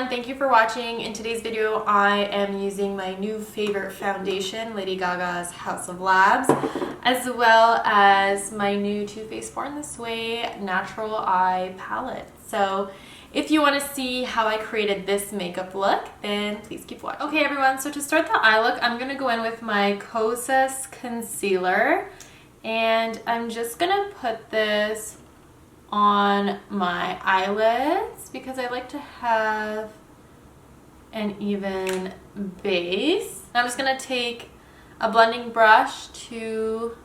everyone, thank you for watching. In today's video, I am using my new favorite foundation, Lady Gaga's House of Labs, as well as my new Too Faced Born This Way Natural Eye Palette. So if you want to see how I created this makeup look, then please keep watching. Okay everyone, so to start the eye look, I'm going to go in with my Kosas concealer, and I'm just going to put this on my eyelids because I like to have an even base. I'm just going to take a blending brush to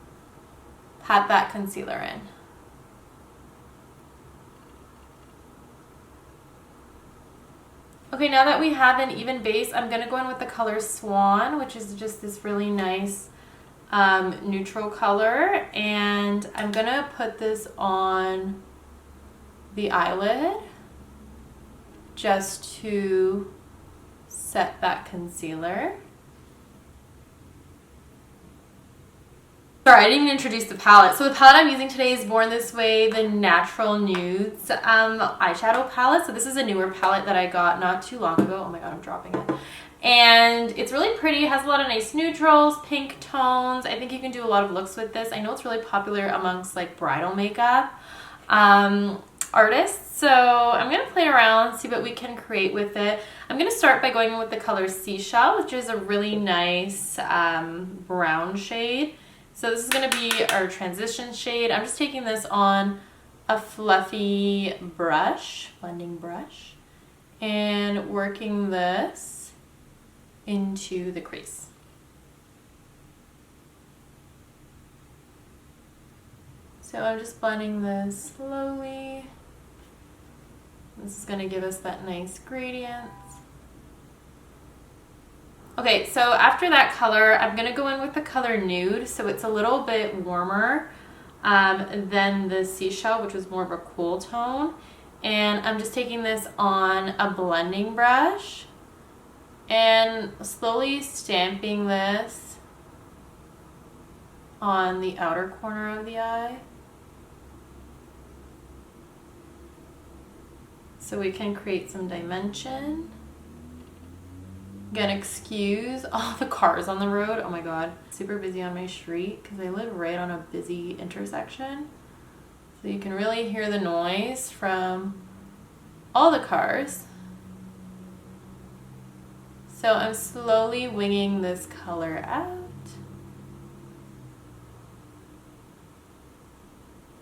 pat that concealer in. Okay, now that we have an even base, I'm going to go in with the color Swan, which is just this really nice neutral color, and I'm going to put this on the eyelid just to set that concealer. Sorry, I didn't even introduce the palette. So the palette I'm using today is Born This Way, the Natural Nudes eyeshadow palette. So this is a newer palette that I got not too long ago. Oh my god, I'm dropping it. And it's really pretty. It has a lot of nice neutrals, pink tones. I think you can do a lot of looks with this. I know it's really popular amongst like bridal makeup artists. So I'm going to play around, see what we can create with it. I'm going to start by going in with the color Seashell, which is a really nice brown shade. So this is going to be our transition shade. I'm just taking this on a fluffy brush, blending brush, and working this into the crease. So I'm just blending this slowly. This is going to give us that nice gradient. Okay, so after that color, I'm going to go in with the color Nude. So it's a little bit warmer than the Seashell, which was more of a cool tone. And I'm just taking this on a blending brush and slowly stamping this on the outer corner of the eye, so we can create some dimension. Again, excuse all the cars on the road. Oh my god, super busy on my street because I live right on a busy intersection. So you can really hear the noise from all the cars. So I'm slowly winging this color out.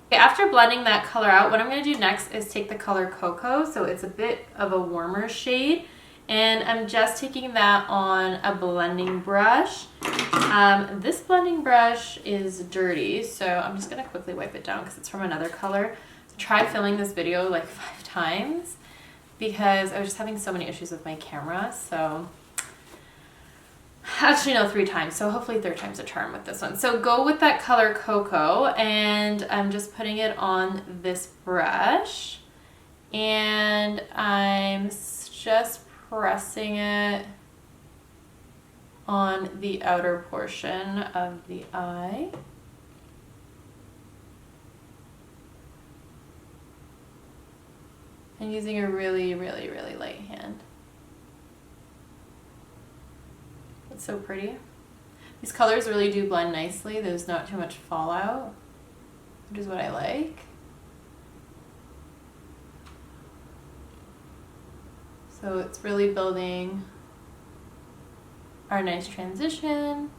Okay, after blending that color out, what I'm going to do next is take the color Cocoa. So it's a bit of a warmer shade. And I'm just taking that on a blending brush. This blending brush is dirty, so I'm just going to quickly wipe it down because it's from another color. I tried filming this video like 5 times because I was just having so many issues with my camera. So actually no, 3 times, so hopefully 3rd time's a charm with this one. So go with that color Cocoa, and I'm just putting it on this brush, and I'm just pressing it on the outer portion of the eye. And using a really, really, really light hand. It's so pretty. These colors really do blend nicely. There's not too much fallout, which is what I like. So it's really building our nice transition.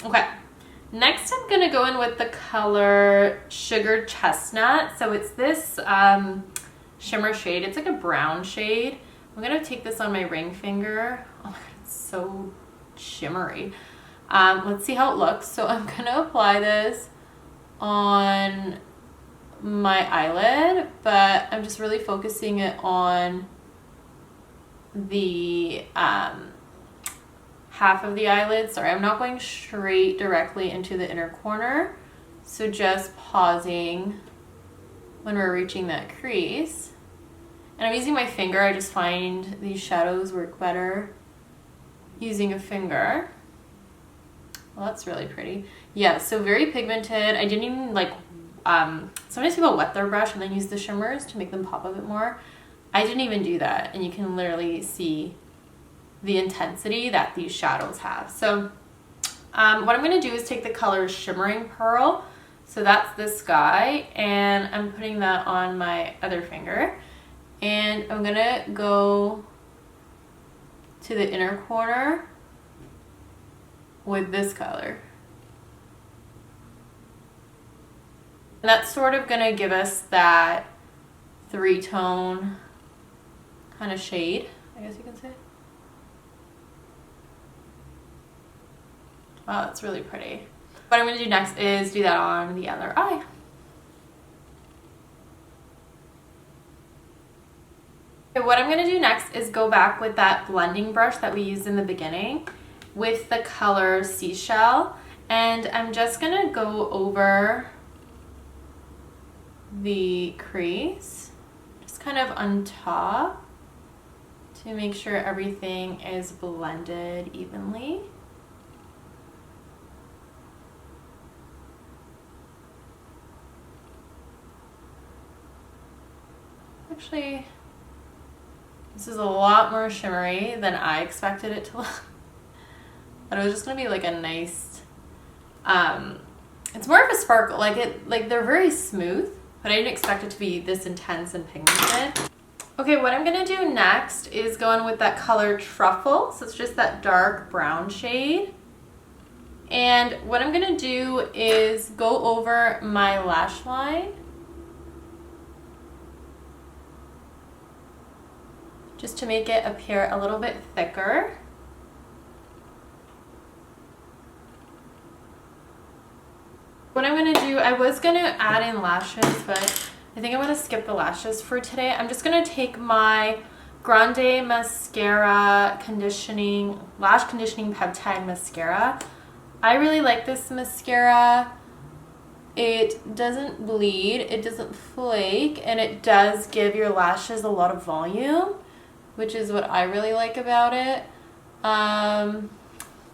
Okay, next I'm gonna go in with the color Sugar Chestnut. So it's this shimmer shade. It's like a brown shade. I'm gonna take this on my ring finger. Oh my god, it's so shimmery. Let's see how it looks. So I'm gonna apply this on my eyelid, but I'm just really focusing it on the half of the eyelid. Sorry, I'm not going straight directly into the inner corner, so just pausing when we're reaching that crease. And I'm using my finger. I just find these shadows work better using a finger. Well, that's really pretty. Yeah, so very pigmented. I didn't even like sometimes people wet their brush and then use the shimmers to make them pop a bit more. I didn't even do that, and you can literally see the intensity that these shadows have. So what I'm going to do is take the color Shimmering Pearl, so that's this guy, and I'm putting that on my other finger, and I'm going to go to the inner corner with this color. And that's sort of going to give us that three-tone kind of shade, I guess you can say. Wow, that's really pretty. What I'm going to do next is do that on the other eye. Okay, what I'm going to do next is go back with that blending brush that we used in the beginning with the color Seashell, and I'm just going to go over the crease, just kind of on top, to make sure everything is blended evenly. Actually, this is a lot more shimmery than I expected it to look. But it was just gonna be like a nice, it's more of a sparkle, like they're very smooth, but I didn't expect it to be this intense and pigmented. Okay, what I'm gonna do next is go in with that color Truffle, so it's just that dark brown shade. And what I'm gonna do is go over my lash line, just to make it appear a little bit thicker. What I'm gonna do, I was gonna add in lashes, but I think I'm gonna skip the lashes for today. I'm just gonna take my Grande Mascara Lash Conditioning Peptide Mascara. I really like this mascara. It doesn't bleed, it doesn't flake, and it does give your lashes a lot of volume, which is what I really like about it.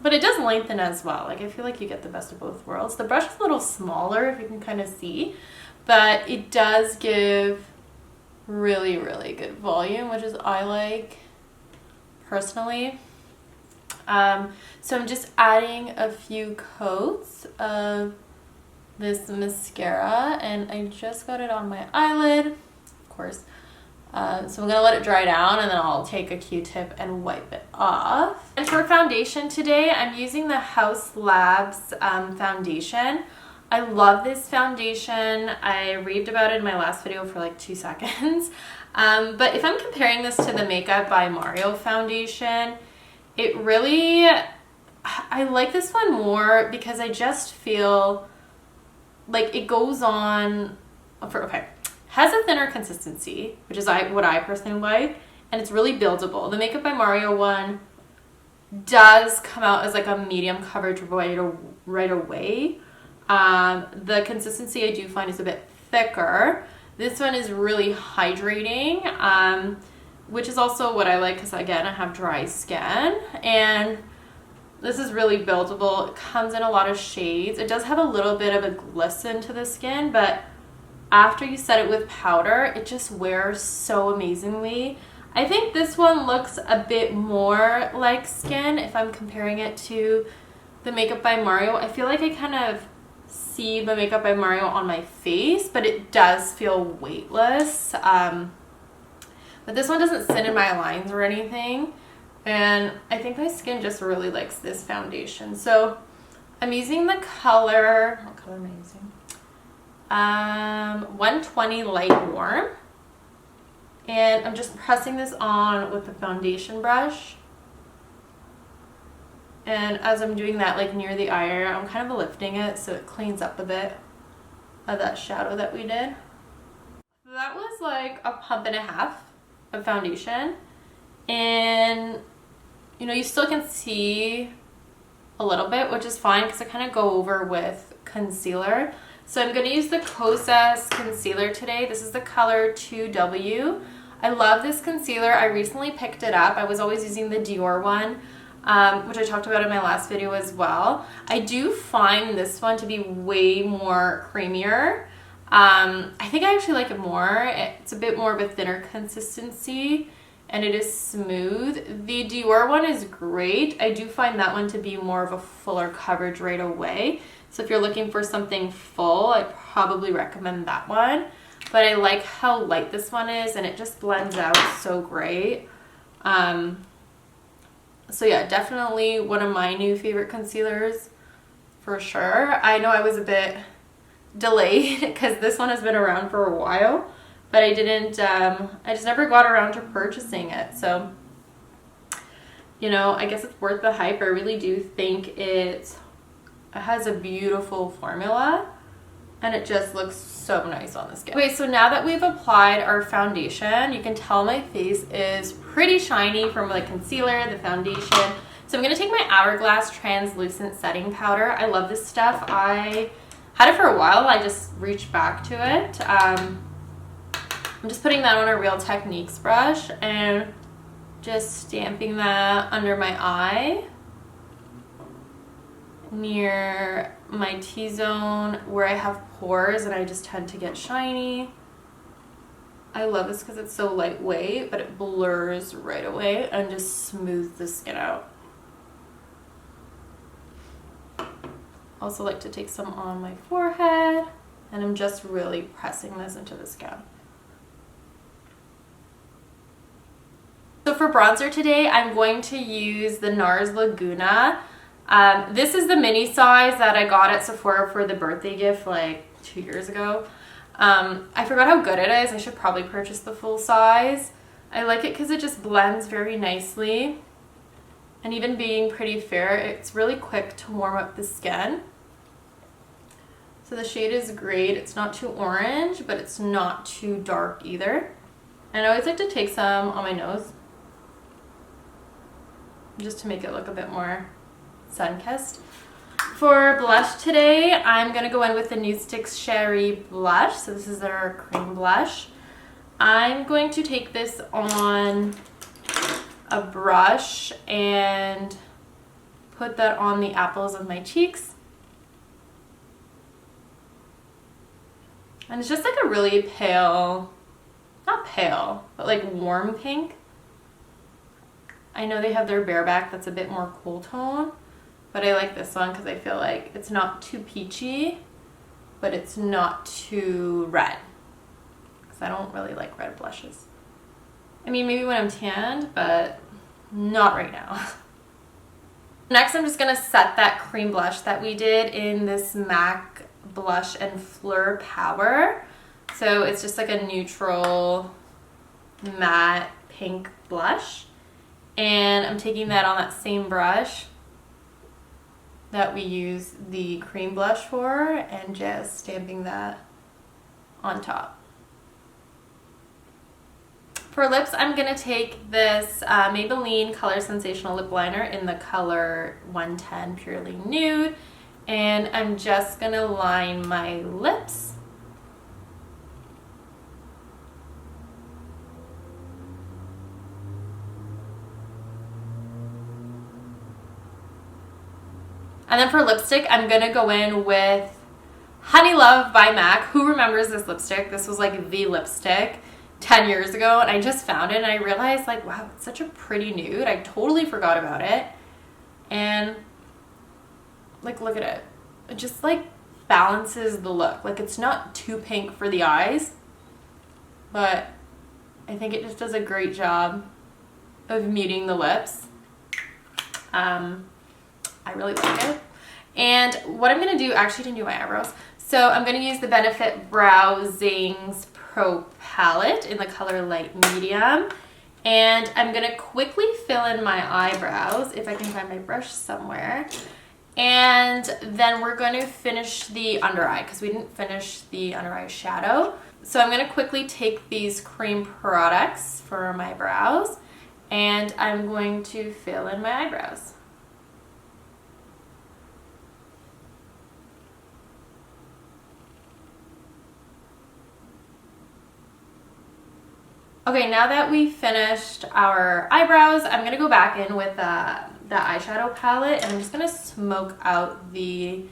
But it does lengthen as well. Like, I feel like you get the best of both worlds. The brush is a little smaller, if you can kind of see, but it does give really, really good volume, which is I like personally. So I'm just adding a few coats of this mascara, and I just got it on my eyelid, of course. So I'm gonna let it dry down, and then I'll take a Q-tip and wipe it off. And for foundation today, I'm using the Haus Labs foundation. I love this foundation. I raved about it in my last video for like 2 seconds. But if I'm comparing this to the Makeup by Mario foundation, it really, I like this one more because I just feel like it goes on has a thinner consistency, which is what I personally like, and it's really buildable. The Makeup by Mario one does come out as like a medium coverage right away. The consistency I do find is a bit thicker. This one is really hydrating, which is also what I like because, again, I have dry skin, and this is really buildable. It comes in a lot of shades. It does have a little bit of a glisten to the skin, but after you set it with powder, it just wears so amazingly. I think this one looks a bit more like skin if I'm comparing it to the Makeup by Mario. I feel like I kind of see the Makeup by Mario on my face, but it does feel weightless. But this one doesn't sit in my lines or anything, and I think my skin just really likes this foundation. So I'm using the color, what color am I using? 120 Light Warm, and I'm just pressing this on with the foundation brush, and as I'm doing that, like near the eye area, I'm kind of lifting it so it cleans up a bit of that shadow that we did. That was like a pump and a half of foundation, and you know, you still can see a little bit, which is fine because I kind of go over with concealer. So I'm going to use the Kosas concealer today. This is the color 2W. I love this concealer. I recently picked it up. I was always using the Dior one, which I talked about in my last video as well. I do find this one to be way more creamier. I think I actually like it more. It's a bit more of a thinner consistency and it is smooth. The Dior one is great. I do find that one to be more of a fuller coverage right away. So if you're looking for something full, I probably recommend that one. But I like how light this one is and it just blends out so great. So yeah, definitely one of my new favorite concealers for sure. I know I was a bit delayed because this one has been around for a while, but I just never got around to purchasing it. So, you know, I guess it's worth the hype. I really do think it has a beautiful formula and it just looks so nice on the skin. Okay, so now that we've applied our foundation, you can tell my face is pretty shiny from the concealer, the foundation. So I'm gonna take my Hourglass translucent setting powder. I love this stuff. I had it for a while. I just reached back to it. I'm just putting that on a Real Techniques brush and just stamping that under my eye, near my T-zone where I have pores and I just tend to get shiny. I love this because it's so lightweight, but it blurs right away and just smooths the skin out. Also like to take some on my forehead, and I'm just really pressing this into the skin. So for bronzer today, I'm going to use the NARS Laguna. This is the mini size that I got at Sephora for the birthday gift like 2 years ago. I forgot how good it is. I should probably purchase the full size. I like it because it just blends very nicely. And even being pretty fair, it's really quick to warm up the skin. So the shade is great. It's not too orange, but it's not too dark either. And I always like to take some on my nose, just to make it look a bit more sun-kissed. For blush today, I'm going to go in with the Nudes Sherry blush. So this is our cream blush. I'm going to take this on a brush and put that on the apples of my cheeks. And it's just like a really pale, not pale, but like warm pink. I know they have their Bareback that's a bit more cool tone, but I like this one because I feel like it's not too peachy, but it's not too red. Because I don't really like red blushes. I mean, maybe when I'm tanned, but not right now. Next, I'm just going to set that cream blush that we did in this MAC Blush and Fleur Power. So it's just like a neutral matte pink blush. And I'm taking that on that same brush that we use the cream blush for and just stamping that on top. For lips, I'm going to take this Maybelline Color Sensational Lip Liner in the color 110 Purely Nude, and I'm just going to line my lips. And then for lipstick, I'm going to go in with Honey Love by MAC. Who remembers this lipstick? This was like the lipstick 10 years ago, and I just found it and I realized like, wow, it's such a pretty nude. I totally forgot about it. And like, look at it. It just like balances the look. Like, it's not too pink for the eyes, but I think it just does a great job of muting the lips. I really like it. And what I'm going to do, actually didn't do my eyebrows. So I'm going to use the Benefit Browsings Pro Palette in the color Light Medium. And I'm going to quickly fill in my eyebrows, if I can find my brush somewhere. And then we're going to finish the under eye, because we didn't finish the under eye shadow. So I'm going to quickly take these cream products for my brows, and I'm going to fill in my eyebrows. Okay, now that we've finished our eyebrows, I'm going to go back in with the eyeshadow palette, and I'm just going to smoke out the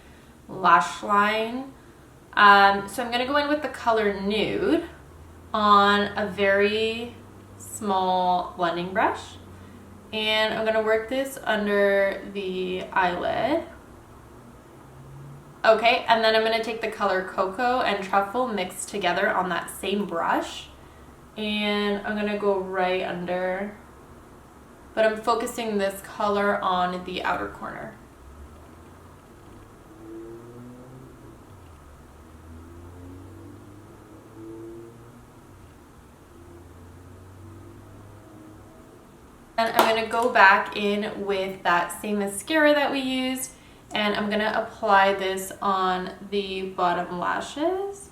lash line So I'm going to go in with the color Nude on a very small blending brush. And I'm going to work this under the eyelid. Okay, and then I'm going to take the color Cocoa and Truffle mixed together on that same brush. And I'm going to go right under, but I'm focusing this color on the outer corner. And I'm going to go back in with that same mascara that we used, and I'm going to apply this on the bottom lashes.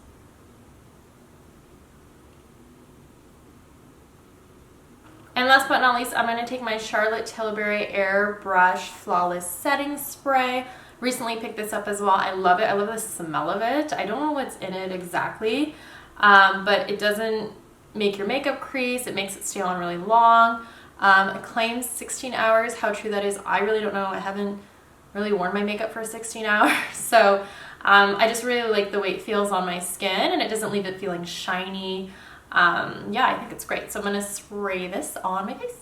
And last but not least, I'm going to take my Charlotte Tilbury Airbrush Flawless Setting Spray. Recently picked this up as well. I love it. I love the smell of it. I don't know what's in it exactly, but it doesn't make your makeup crease. It makes it stay on really long. It claims 16 hours. How true that is, I really don't know. I haven't really worn my makeup for 16 hours. So I just really like the way it feels on my skin, and it doesn't leave it feeling shiny. Yeah, I think it's great. So I'm going to spray this on my face.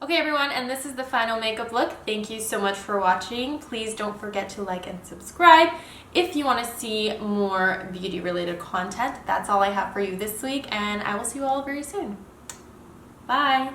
Okay everyone, and this is the final makeup look. Thank you so much for watching. Please don't forget to like and subscribe if you want to see more beauty related content. That's all I have for you this week, and I will see you all very soon. Bye!